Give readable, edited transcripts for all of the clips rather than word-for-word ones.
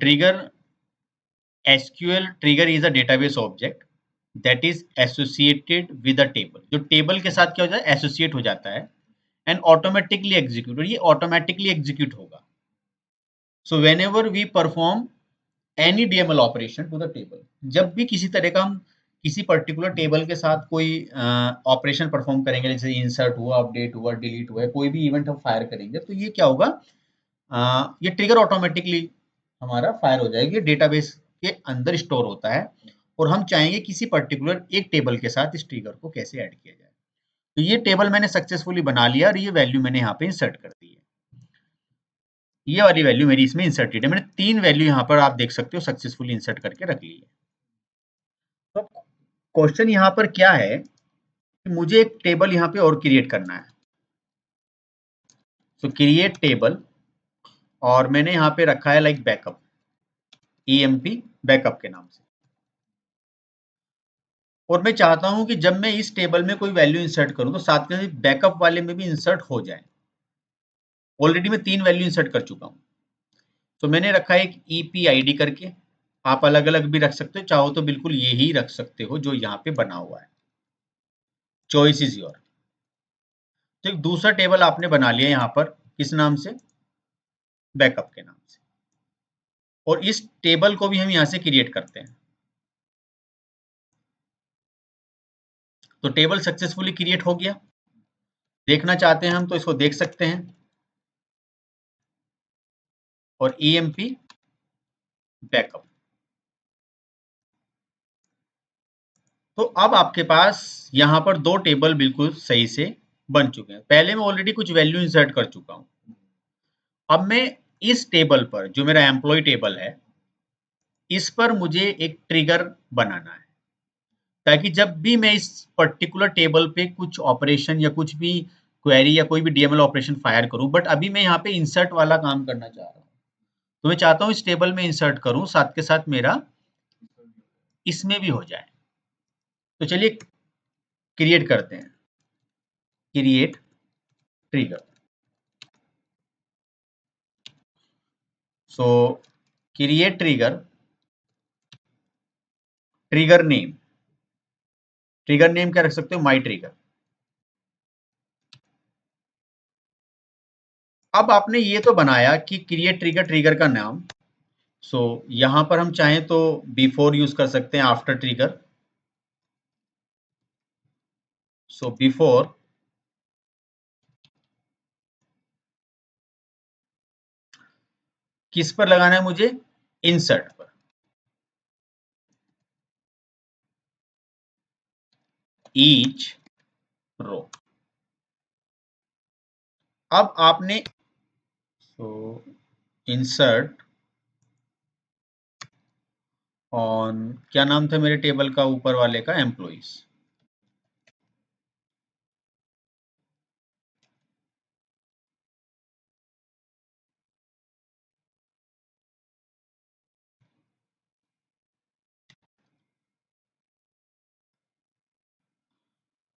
Trigger SQL trigger is a database object that is associated with a table. जो table के साथ क्या हो जाता है, एसोसिएट हो जाता है एंड ऑटोमेटिकली एग्जीक्यूट, और ये ऑटोमेटिकली एग्जीक्यूट होगा। So whenever we perform any DML operation to the table, जब भी किसी तरह का हम किसी पर्टिकुलर टेबल के साथ कोई ऑपरेशन परफॉर्म करेंगे, जैसे इंसर्ट हुआ, अपडेट हुआ, डिलीट हुआ, कोई भी इवेंट हम फायर करेंगे, तो ये क्या होगा, ये ट्रिगर ऑटोमेटिकली हमारा फायर हो जाएगी, डेटाबेस के अंदर स्टोर होता है, और हम चाहेंगे किसी पर्टिकुलर एक टेबल के साथ इस ट्रिगर को कैसे ऐड किया जाए। तो ये टेबल मैंने सक्सेसफुली बना लिया और ये वैल्यू मैंने यहाँ पे इंसर्ट कर दी है। ये वाली वैल्यू मेरी इसमें इंसर्टेड है। मैंने 3 वैल्यू यहाँ पर आप देख सकते हो सक्सेसफुली इंसर्ट करके रख ली है। तो क्वेश्चन यहाँ पर क्या है कि मुझे एक टेबल यहाँ पे और क्रिएट करना है। तो क्रिएट टेबल, और मैंने यहाँ पे रखा है लाइक बैकअप, EMP बैकअप के नाम से। और मैं चाहता हूं कि जब मैं इस टेबल में कोई वैल्यू इंसर्ट करूं तो साथ में बैकअप वाले में भी इंसर्ट हो जाए। ऑलरेडी मैं 3 वैल्यू इंसर्ट कर चुका हूं। तो मैंने रखा है एक EPID करके, आप अलग अलग भी रख सकते हो, चाहो तो बिल्कुल यही रख सकते हो जो यहाँ पे बना हुआ है, चॉइस इज योर। तो एक दूसरा टेबल आपने बना लिया यहाँ पर, किस नाम से, बैकअप के नाम से, और इस टेबल को भी हम यहाँ से क्रिएट करते हैं। तो टेबल सक्सेसफुली क्रिएट हो गया। देखना चाहते हैं हम तो इसको देख सकते हैं, और EMP बैकअप। तो अब आपके पास यहाँ पर 2 टेबल बिल्कुल सही से बन चुके हैं। पहले मैं ऑलरेडी कुछ वैल्यू इंसर्ट कर चुका हूँ। अब मैं इस टेबल पर, जो मेरा एम्प्लॉय टेबल है, इस पर मुझे एक ट्रिगर बनाना है, ताकि जब भी मैं इस पर्टिकुलर टेबल पे कुछ ऑपरेशन या कुछ भी क्वेरी या कोई भी डीएमएल ऑपरेशन फायर करूं, बट अभी मैं यहाँ पे इंसर्ट वाला काम करना चाह रहा हूँ, तो मैं चाहता हूँ इस टेबल में इंसर्ट करूं, साथ के साथ मेरा इसमें भी हो जाए। तो चलिए क्रिएट करते हैं, क्रिएट ट्रिगर। सो create trigger, trigger name, trigger name क्या रख सकते हो, माई ट्रिगर। अब आपने ये तो बनाया कि क्रिएट ट्रिगर, ट्रिगर का नाम। सो यहां पर हम चाहें तो बिफोर यूज कर सकते हैं, आफ्टर ट्रिगर। सो बिफोर किस पर लगाना है मुझे, इंसर्ट पर, ईच रो। अब आपने इंसर्ट ऑन, क्या नाम था मेरे टेबल का ऊपर वाले का, एम्प्लॉइज।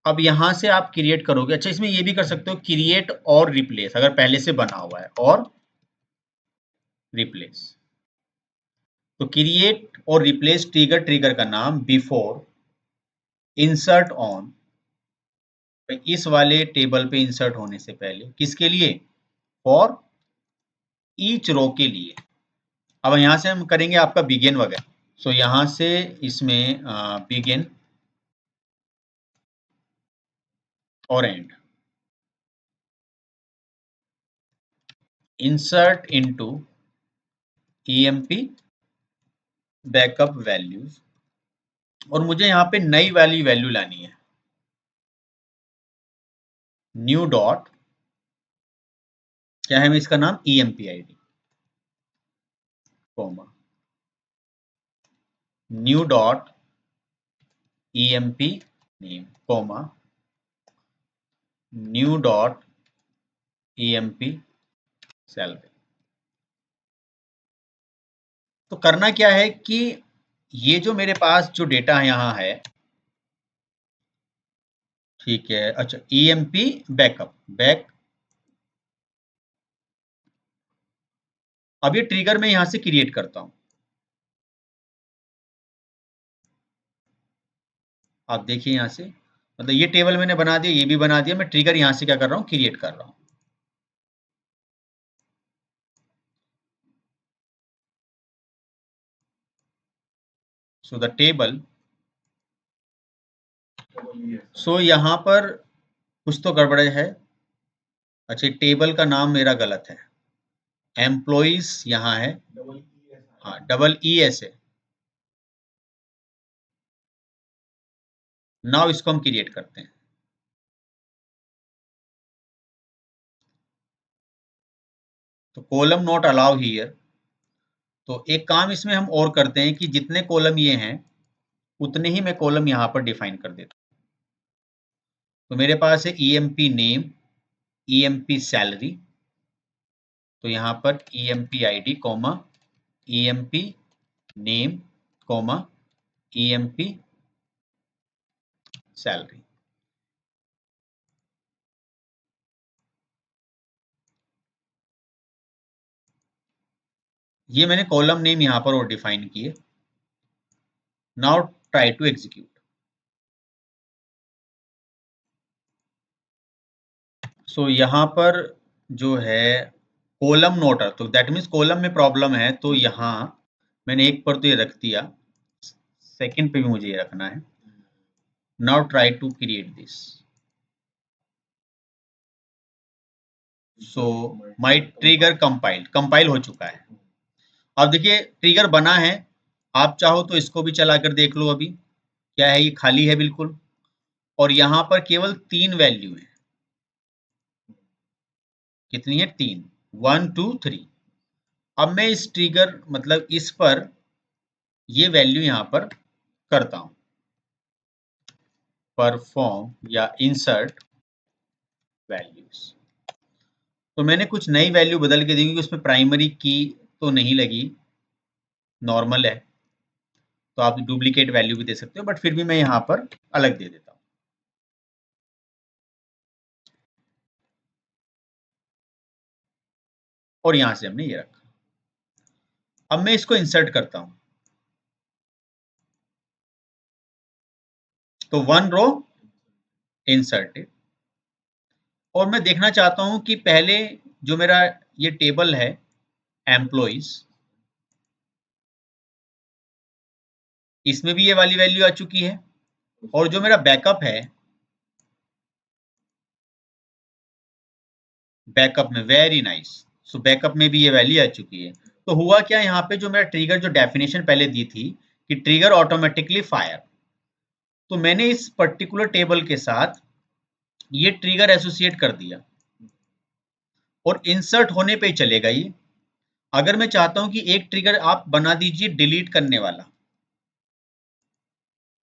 अब यहां से आप क्रिएट करोगे। अच्छा, इसमें ये भी कर सकते हो क्रिएट और रिप्लेस, अगर पहले से बना हुआ है, और रिप्लेस। तो क्रिएट और रिप्लेस ट्रिगर, ट्रिगर का नाम बिफोर इंसर्ट ऑन, इस वाले टेबल पे इंसर्ट होने से पहले, किसके लिए, फॉर ईच रो के लिए। अब यहां से हम करेंगे आपका बिगिन वगैरह। सो यहां से इसमें बिगिन और and, insert into EMP backup values, और मुझे यहाँ पे नई वाली वैल्यू लानी है, न्यू डॉट, क्या है इसका नाम, EMPID, comma, new dot EMP name, comma, new dot EMP salary. तो करना क्या है कि ये जो मेरे पास जो डेटा यहाँ है, ठीक है, अच्छा, EMP बैकअप, बैक अब ये ट्रिगर मैं यहां से क्रिएट करता हूं, आप देखिए यहां से, मतलब ये टेबल मैंने बना दिया, ये भी बना दिया, मैं ट्रिगर यहां से क्या कर रहा हूं, क्रिएट कर रहा हूं। सो द टेबल, सो यहां पर कुछ तो गड़बड़ है। अच्छा, टेबल का नाम मेरा गलत है, एम्प्लॉइज यहाँ है, हाँ डबल ई एस है। नाउ इसको हम क्रिएट करते हैं। तो कॉलम नॉट अलाउ हियर, तो एक काम इसमें हम और करते हैं कि जितने कॉलम ये हैं उतने ही मैं कॉलम यहाँ पर डिफाइन कर देता हूँ। तो मेरे पास है ईएमपी नेम, ईएमपी सैलरी, तो यहाँ पर EMP ID comma EMP name comma EMP salary. ये मैंने कॉलम नेम यहाँ पर और डिफाइन किए। Now try to execute. So यहाँ पर जो है कॉलम नोटर, तो दैट मीन्स कॉलम में प्रॉब्लम है, तो यहाँ मैंने एक पर तो ये रख दिया, सेकंड पे भी मुझे ये रखना है। Now try to create this. So my trigger compile हो चुका है। अब देखिए ट्रिगर बना है, आप चाहो तो इसको भी चला कर देख लो। अभी क्या है, ये खाली है बिल्कुल, और यहाँ पर केवल 3 वैल्यू है। कितनी है, 3, 1 2 3। अब मैं इस ट्रिगर मतलब इस पर ये वैल्यू यहाँ पर करता हूं, परफॉर्म या इंसर्ट वैल्यूज। तो मैंने कुछ नई वैल्यू बदल के दी क्योंकि उसमें प्राइमरी की तो नहीं लगी, नॉर्मल है, तो आप डुप्लीकेट वैल्यू भी दे सकते हो, बट फिर भी मैं यहाँ पर अलग दे देता हूँ। और यहाँ से हमने ये रखा। अब मैं इसको इंसर्ट करता हूँ, तो 1 रो इंसर्टेड। और मैं देखना चाहता हूँ कि पहले जो मेरा ये टेबल है एम्प्लॉइज, इसमें भी ये वाली वैल्यू आ चुकी है, और जो मेरा बैकअप है, बैकअप में वेरी नाइस, सो बैकअप में भी ये वैल्यू आ चुकी है। तो हुआ क्या, यहाँ पे जो मेरा ट्रिगर जो डेफिनेशन पहले दी थी कि ट्रिगर ऑटोमेटिकली फायर, तो मैंने इस पर्टिकुलर टेबल के साथ ये ट्रिगर एसोसिएट कर दिया, और इंसर्ट होने पे ही चलेगा ये। अगर मैं चाहता हूं कि एक ट्रिगर आप बना दीजिए डिलीट करने वाला,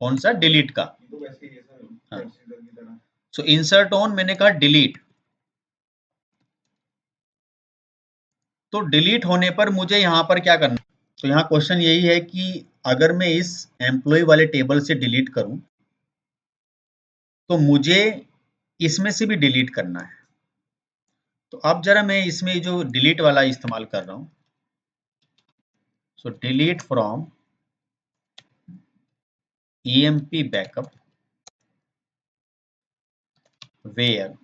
कौन सा, डिलीट का, हाँ, सो इंसर्ट ऑन, मैंने कहा डिलीट। तो डिलीट होने पर मुझे यहाँ पर क्या करना, तो यहाँ क्वेश्चन यही है कि अगर मैं इस एम्प्लॉय वाले टेबल से डिलीट करूं तो मुझे इसमें से भी डिलीट करना है। तो अब जरा मैं इसमें जो डिलीट वाला इस्तेमाल कर रहा हूं, so delete from EMP backup where,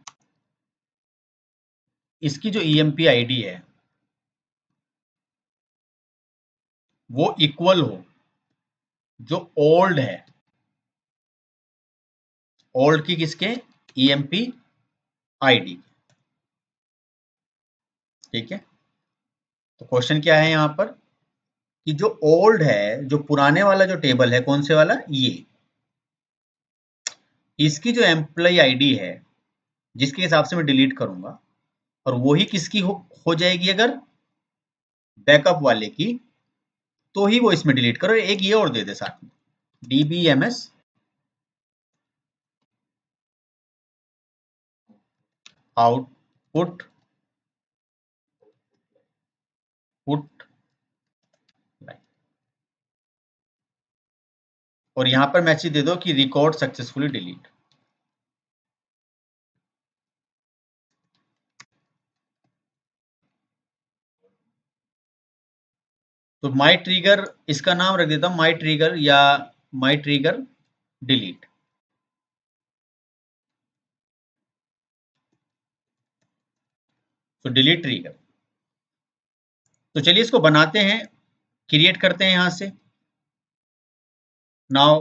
इसकी जो ईएमपी आईडी है वो इक्वल हो जो ओल्ड है, ओल्ड की किसके, ईएमपी आईडी। ठीक है, तो क्वेश्चन क्या है यहाँ पर कि जो ओल्ड है, जो पुराने वाला जो टेबल है, कौन से वाला, ये, इसकी जो एम्प्लॉय आईडी है जिसके हिसाब से मैं डिलीट करूंगा, और वही किसकी हो जाएगी, अगर बैकअप वाले की, तो ही वो इसमें डिलीट करो। एक ये और दे दे साथ में, dbms आउटपुट पुट लाइन, और यहां पर मैसेज दे दो कि रिकॉर्ड सक्सेसफुली डिलीट। तो माई ट्रिगर, इसका नाम रख देता हूं माई ट्रिगर या माई ट्रिगर डिलीट। तो डिलीट ट्रिगर। तो चलिए इसको बनाते हैं, क्रिएट करते हैं यहां से। नाउ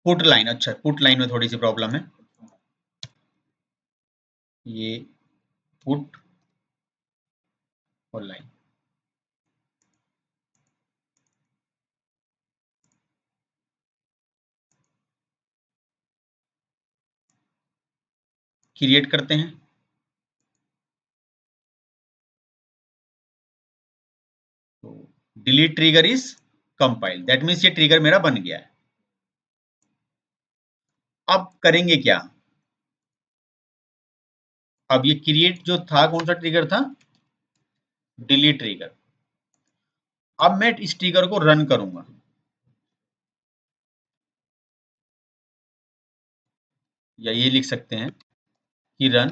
पुट लाइन, अच्छा पुट लाइन में थोड़ी सी प्रॉब्लम है, ये पुट और लाइन। क्रिएट करते हैं। तो delete trigger is compile, that means ये ट्रिगर मेरा बन गया है। अब करेंगे क्या, अब ये क्रिएट जो था कौन सा ट्रिगर था, डिलीट ट्रिगर। अब मैं इस ट्रिगर को रन करूंगा, या ये लिख सकते हैं कि रन।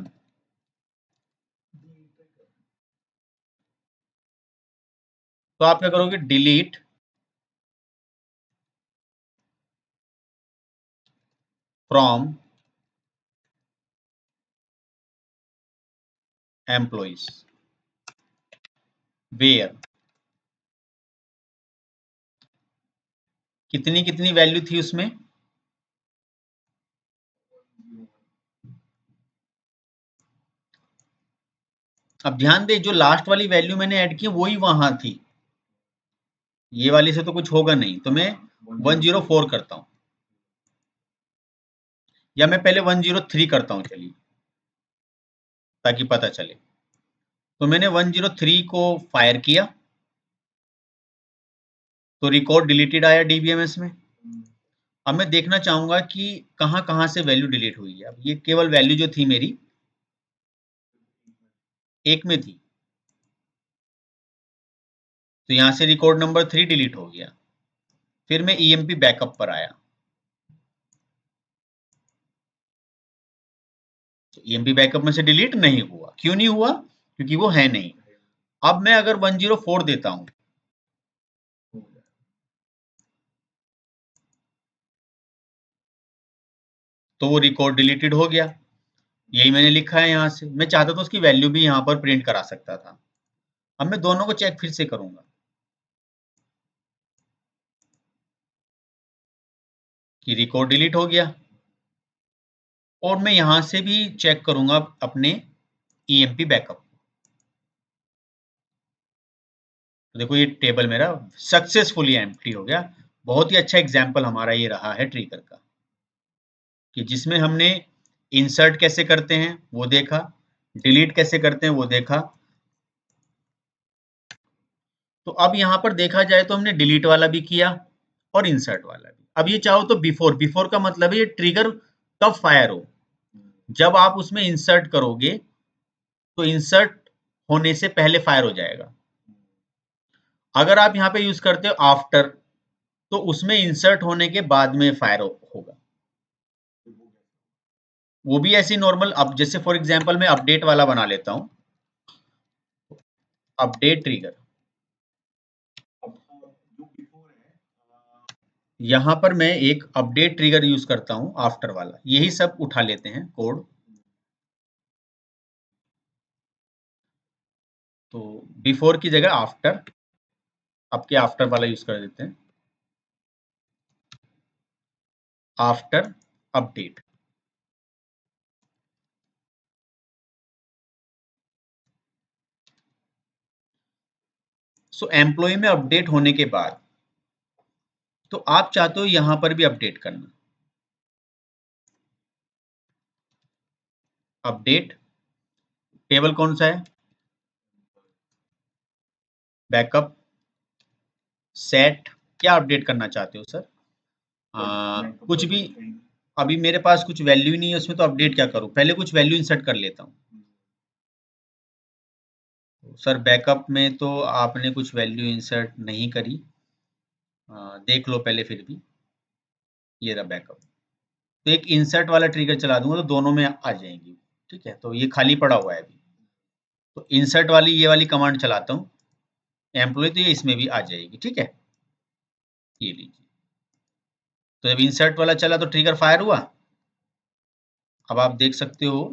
तो आप क्या करोगे, डिलीट फ्रॉम एम्प्लॉइज वेयर, कितनी कितनी वैल्यू थी उसमें, अब ध्यान दे जो लास्ट वाली वैल्यू मैंने ऐड की वही वहां थी, ये वाली से तो कुछ होगा नहीं, तो मैं 104 करता हूं, या मैं पहले 103 करता हूं, चलिए ताकि पता चले। तो मैंने 103 को फायर किया, तो रिकॉर्ड डिलीटेड आया डीबीएमएस में। अब मैं देखना चाहूंगा कि कहां कहां से वैल्यू डिलीट हुई है। अब ये केवल वैल्यू जो थी मेरी एक में थी, तो यहां से रिकॉर्ड नंबर 3 डिलीट हो गया। फिर मैं ईएमपी बैकअप पर आया, तो ईएमपी बैकअप में से डिलीट नहीं हुआ, क्यों नहीं हुआ, क्योंकि वो है नहीं। अब मैं अगर 104 देता हूं, तो वो रिकॉर्ड डिलीटेड हो गया, यही मैंने लिखा है यहां से। मैं चाहता तो उसकी वैल्यू भी यहां पर प्रिंट करा सकता था। अब मैं दोनों को चेक फिर से करूंगा कि रिकॉर्ड डिलीट हो गया, और मैं यहां से भी चेक करूंगा अपने ईएमपी बैकअप। तो देखो ये टेबल मेरा सक्सेसफुली एम्प्टी हो गया। बहुत ही अच्छा एग्जाम्पल हमारा ये रहा है ट्रिगर का, कि जिसमें हमने इंसर्ट कैसे करते हैं वो देखा, डिलीट कैसे करते हैं वो देखा। तो अब यहाँ पर देखा जाए तो हमने डिलीट वाला भी किया और इंसर्ट वाला भी। अब ये चाहो तो बिफोर, बिफोर का मतलब है ये ट्रिगर कब फायर हो, जब आप उसमें इंसर्ट करोगे तो इंसर्ट होने से पहले फायर हो जाएगा। अगर आप यहाँ पे यूज करते हो आफ्टर, तो उसमें इंसर्ट होने के बाद में फायर होगा। वो भी ऐसे नॉर्मल, अब जैसे फॉर एग्जांपल मैं अपडेट वाला बना लेता हूं, अपडेट ट्रिगर। यहां पर मैं एक अपडेट ट्रिगर यूज करता हूं आफ्टर वाला, यही सब उठा लेते हैं कोड। तो बिफोर की जगह आफ्टर, आपके आफ्टर वाला यूज कर देते हैं, आफ्टर अपडेट। सो एम्प्लॉय में अपडेट होने के बाद, तो आप चाहते हो यहां पर भी अपडेट करना, अपडेट टेबल कौन सा है, बैकअप सेट, क्या अपडेट करना चाहते हो सर, कुछ भी। अभी मेरे पास कुछ वैल्यू ही नहीं है उसमें, तो अपडेट क्या करूं, पहले कुछ वैल्यू इंसर्ट कर लेता हूं। सर बैकअप में तो आपने कुछ वैल्यू इंसर्ट नहीं करी, देख लो पहले फिर भी, ये रहा बैकअप। तो एक इंसर्ट वाला ट्रिगर चला दूंगा तो दोनों में आ जाएंगी, ठीक है। तो ये खाली पड़ा हुआ है अभी, तो इंसर्ट वाली ये वाली कमांड चलाता हूँ एम्प्लॉय, तो ये इसमें भी आ जाएगी। ठीक है, ये लीजिए, तो जब इंसर्ट वाला चला तो ट्रिगर फायर हुआ। अब आप देख सकते हो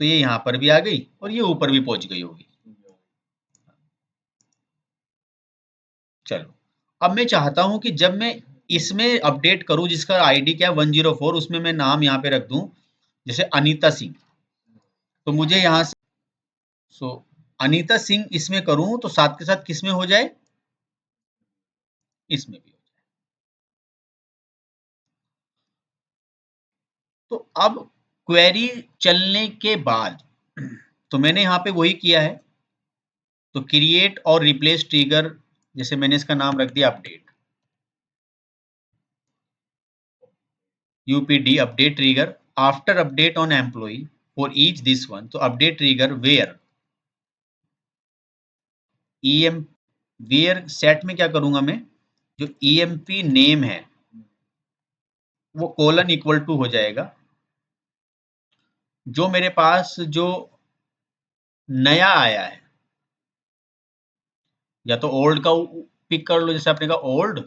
तो ये यहाँ पर भी आ गई और ये ऊपर भी पहुंच गई होगी। चलो, अब मैं चाहता हूं कि जब मैं इसमें अपडेट करूं जिसका आईडी क्या है 104, उसमें मैं नाम यहाँ पे रख दूं जैसे अनीता सिंह, तो मुझे यहाँ से अनीता सिंह इसमें करूं तो साथ के साथ किस में हो जाए, इसमें भी हो जाए। तो अब क्वेरी चलने के बाद तो मैंने यहाँ पे वही किया है, तो क्रिएट और रिप्लेस ट्रिगर, जैसे मैंने इसका नाम रख दिया update, UPD update trigger after update on employee for each this one, तो update trigger where EM, where set में क्या करूंगा मैं, जो ईएमपी नेम है वो कोलन इक्वल टू हो जाएगा जो मेरे पास जो नया आया है, या तो ओल्ड का पिक कर लो, जैसे आपने कहा ओल्ड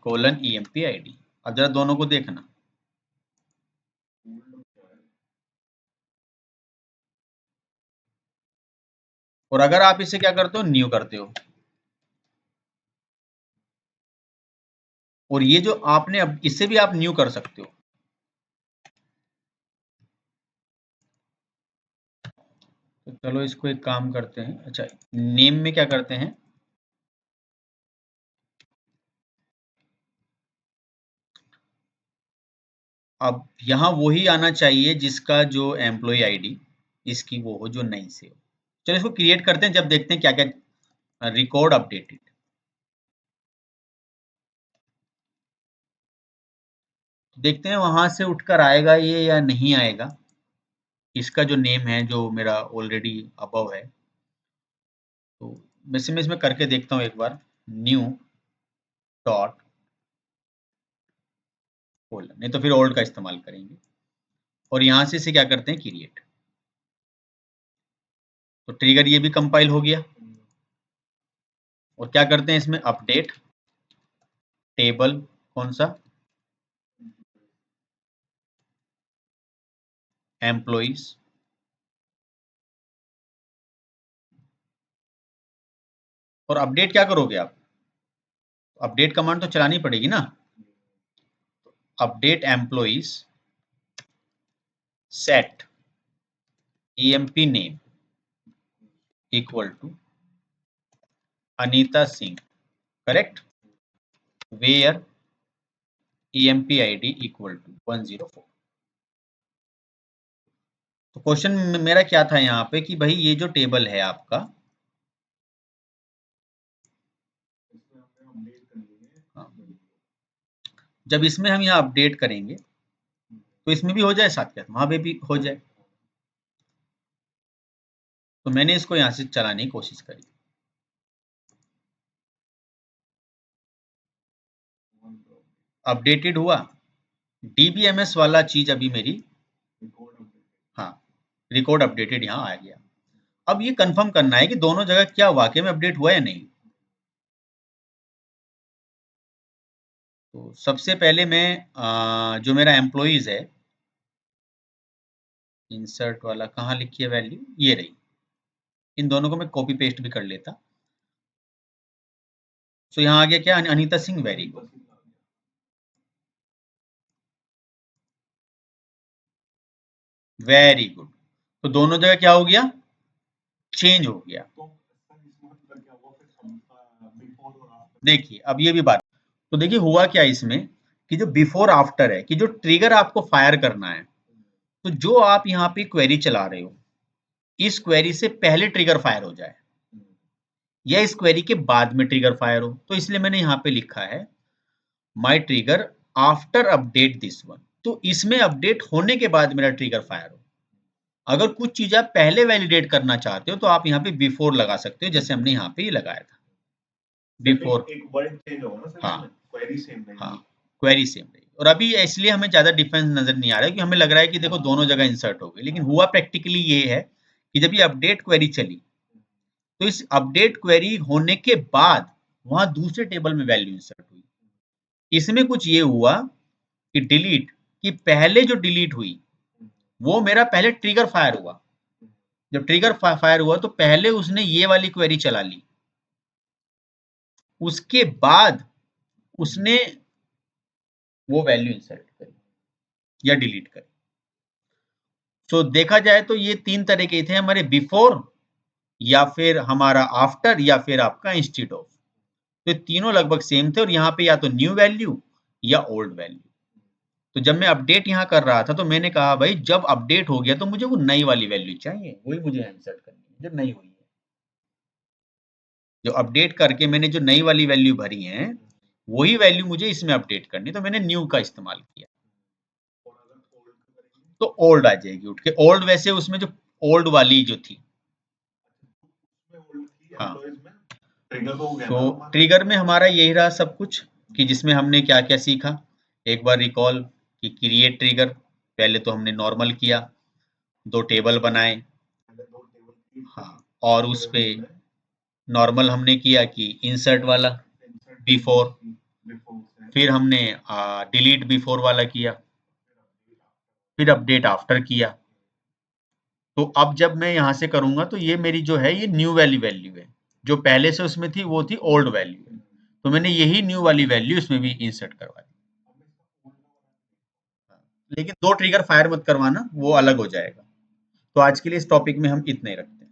कोलन ईएमपी आईडी। अब जरा दोनों को देखना, और अगर आप इसे क्या करते हो न्यू करते हो, और ये जो आपने अब इससे भी आप न्यू कर सकते हो। तो चलो इसको एक काम करते हैं, अच्छा नेम में क्या करते हैं, अब यहाँ वही आना चाहिए जिसका जो एम्प्लॉय आईडी इसकी वो हो जो नई से हो। चलो इसको क्रिएट करते हैं, जब देखते हैं क्या क्या रिकॉर्ड अपडेटेड। देखते हैं वहां से उठकर आएगा ये या नहीं आएगा, इसका जो नेम है जो मेरा ऑलरेडी अबव है। तो वैसे मैं इसमें करके देखता हूँ एक बार, न्यू डॉट कोलन, नहीं तो फिर ओल्ड का इस्तेमाल करेंगे, और यहाँ से इसे क्या करते हैं क्रिएट, तो ट्रिगर ये भी कंपाइल हो गया। और क्या करते हैं इसमें अपडेट टेबल, कौन सा, एम्प्लॉइज, और अपडेट क्या करोगे आप, अपडेट कमांड तो चलानी पड़ेगी ना, update employees set EMP name equal to Anita Singh, correct, where EMP ID equal to 104। तो क्वेश्चन मेरा क्या था यहाँ पे कि भाई ये जो टेबल है आपका, हाँ, जब इसमें हम यहाँ अपडेट करेंगे तो इसमें भी हो जाए साथ साथ वहां पे भी हो जाए, तो मैंने इसको यहाँ से चलाने की कोशिश करी। अपडेटेड हुआ, डीबीएमएस वाला चीज अभी मेरी, हाँ रिकॉर्ड अपडेटेड यहाँ आ गया। अब ये कंफर्म करना है कि दोनों जगह क्या वाकई में अपडेट हुआ या नहीं। तो सबसे पहले मैं जो मेरा एम्प्लॉइज है, इंसर्ट वाला कहाँ लिखी है वैल्यू, ये रही, इन दोनों को मैं कॉपी पेस्ट भी कर लेता। तो यहाँ आ गया क्या, Anita Singh, very good, very good. तो दोनों जगह क्या हो गया, चेंज हो गया। देखिए अब ये भी बात, तो देखिए हुआ क्या इसमें कि जो बिफोर आफ्टर है, कि जो ट्रिगर आपको फायर करना है, तो जो आप यहाँ पे क्वेरी चला रहे हो इस क्वेरी से पहले ट्रिगर फायर हो जाए या इस क्वेरी के बाद में ट्रिगर फायर हो, तो इसलिए मैंने यहाँ पे लिखा है my trigger after update this one, तो इसमें अपडेट होने के बाद मेरा ट्रिगर फायर हो। अगर कुछ चीज आप पहले वैलिडेट करना चाहते हो तो आप यहाँ पे बिफोर लगा सकते हो, जैसे हमने यहाँ पे ये लगाया था बिफोर, एक वर्ड चेंज होगा ना, हाँ क्वेरी सेम रहेगी, हाँ क्वेरी सेम रहेगी। और अभी इसलिए हमें ज्यादा डिफरेंस नजर नहीं आ रहा है कि हमें लग रहा है कि देखो दोनों जगह इंसर्ट हो गए, लेकिन हुआ प्रैक्टिकली ये है कि जब ये अपडेट क्वेरी चली तो इस अपडेट क्वेरी होने के बाद वहां दूसरे टेबल में वैल्यू इंसर्ट हुई। इसमें कुछ ये हुआ कि डिलीट कि पहले जो डिलीट हुई वो मेरा पहले ट्रिगर फायर हुआ। जब ट्रिगर फायर हुआ तो पहले उसने ये वाली क्वेरी चला ली, उसके बाद उसने वो वैल्यू इंसर्ट करी या डिलीट करी। तो देखा जाए तो ये तीन तरह के थे हमारे, बिफोर या फिर हमारा आफ्टर या फिर आपका इंस्टेड ऑफ। तो तीनों लगभग सेम थे और यहाँ पे या तो न्यू वैल्यू या ओल्ड वैल्यू। तो जब मैं अपडेट यहाँ कर रहा था तो मैंने कहा भाई जब अपडेट हो गया तो मुझे वो नई वाली वैल्यू चाहिए, वही मुझे इंसर्ट करनी है जो नई हुई है। जो अपडेट करके मैंने जो नई वाली वैल्यू भरी है वही वैल्यू मुझे इसमें अपडेट करनी, तो मैंने न्यू का इस्तेमाल किया। तो ओल्ड आ जाएगी उठ के, ओल्ड वैसे उसमें जो ओल्ड वाली जो थी, हाँ। तो ट्रिगर में हमारा यही रहा सब कुछ कि जिसमें हमने क्या क्या सीखा। एक बार रिकॉल कि क्रिएट ट्रिगर, पहले तो हमने नॉर्मल किया, दो टेबल बनाए, हाँ, और उस पे नॉर्मल हमने किया कि इंसर्ट वाला बिफोर, फिर हमने डिलीट बिफोर वाला किया, फिर अपडेट आफ्टर किया। तो अब जब मैं यहाँ से करूंगा तो ये मेरी जो है ये न्यू वाली वैल्यू है, जो पहले से उसमें थी वो थी ओल्ड वैल्यू है, तो मैंने यही न्यू वाली वैल्यू इसमें भी इंसर्ट करवा दी। लेकिन दो ट्रिगर फायर मत करवाना, वो अलग हो जाएगा। तो आज के लिए इस टॉपिक में हम इतना ही रखते हैं।